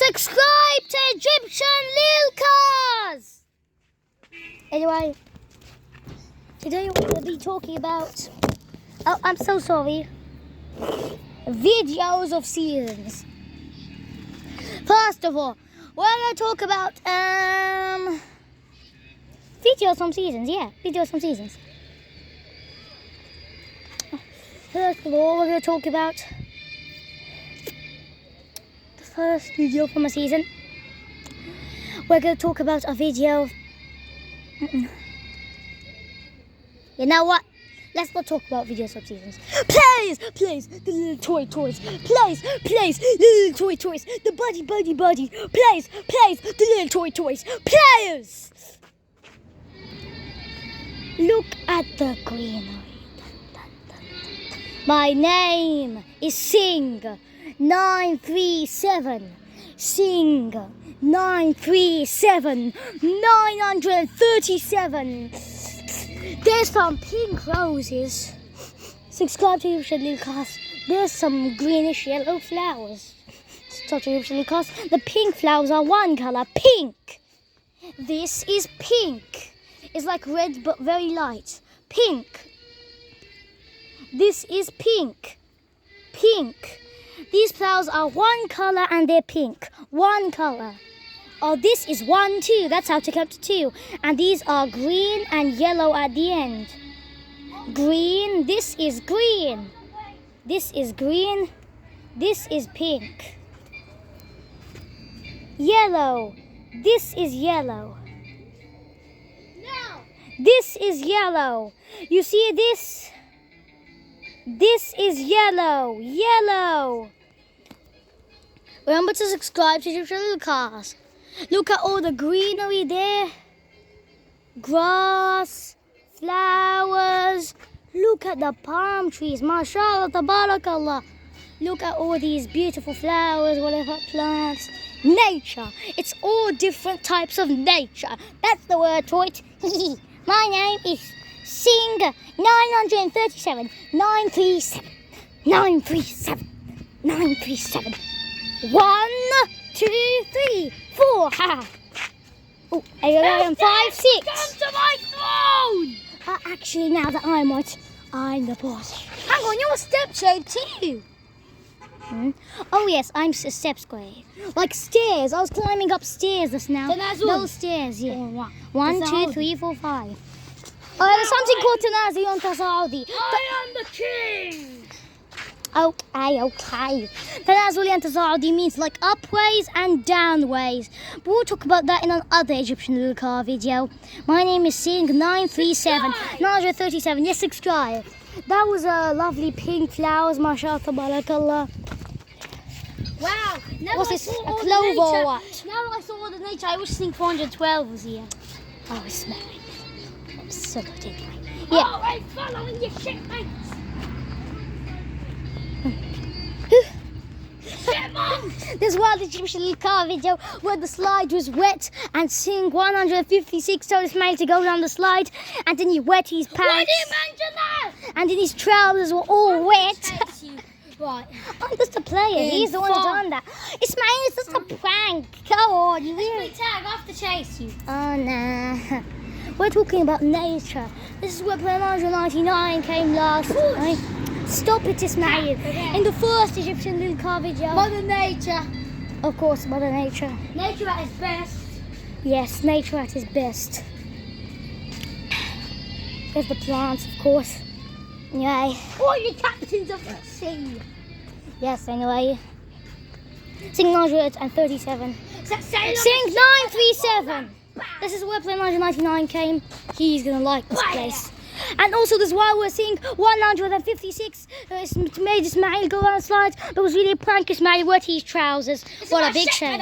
Subscribe to Egyptian Lil Cars! Anyway, today we're going to be talking about... Oh, I'm so sorry. Videos of seasons. First of all, we're going to talk about videos from seasons. Yeah, videos from seasons. First of all, we're going to talk about the first video from a season. We're going to talk about a video. You know what? Let's not talk about videos of seasons. Please, the little toys. Please, the little toys. The buddy. Please, the little toys. Please. Look at the greenery. My name is Sing 937. Sing 937. 937. There's some pink roses. Subscribe to Egyptian Lil Cars. There's some greenish yellow flowers. Subscribe to Egyptian Lil Cars. The pink flowers are one color, pink. This is pink. It's like red but very light. Pink. This is pink. Pink. These flowers are one color and they're pink. One color. Oh, this is 1, 2. That's how to count to 2. And these are green and yellow at the end. Green. This is green. This is green. This is pink. Yellow. This is yellow. No. This is yellow. You see this? This is yellow. Yellow. Remember to subscribe to Egyptian Lil Cars. Look at all the greenery there. Grass, flowers. Look at the palm trees. MashaAllah, tabarakallah. Look at all these beautiful flowers, whatever plants. Nature. It's all different types of nature. That's the word for it. My name is Sing 937. 937. 1, 2, 3, 4. Ha. Oh, 5, 6. Come to my phone! Actually, now that I'm the boss. Hang on, you're step-shaped too. Oh yes, I'm a step square. Like stairs. I was climbing up stairs just now. Those stairs, yeah. 1, 2, 3, 4, 5. There's something called Tanazi on Tasaudi. I am the king! Okay. Tanazuli and Tasaudi means like upways and downways. But we'll talk about that in another Egyptian Lil Car video. My name is Sing 937. 937. Yes, subscribe. That was a lovely pink flowers, mashallah, tabarakallah. Wow. What's this? A clover or what? Now that I saw all the nature, I wish Sing 412 was here. Oh, it's smelling. I'm so good anyway. Yeah. Yeah. Oh, I'm following your shit, mate. This was the Egyptian Lil Car video where the slide was wet and Sing 156 told Ismail to go down the slide and then he wet his pants. Why do you mention that? And then his trousers were all wet. Right. I'm just a player. He's the one who's done that. Ismail, it's just a prank. Go on, you Let will. me tag off to chase you. Oh, nah. We're talking about nature. This is where Plan 199 came last night. Stop it, Ismail. Okay. In the first Egyptian Lil Car video. Mother Nature. Of course, Mother Nature. Nature at its best. Yes, nature at its best. There's the plants, of course. Anyway. All the captains of the sea. Yes, anyway. Sing 937. Sing 937. This is where Plane 199 came. He's gonna like this place. And also this is why we're seeing 156. It's made Ismail go on slides. But it was really a prank. Ismail wet his trousers. What a big shame.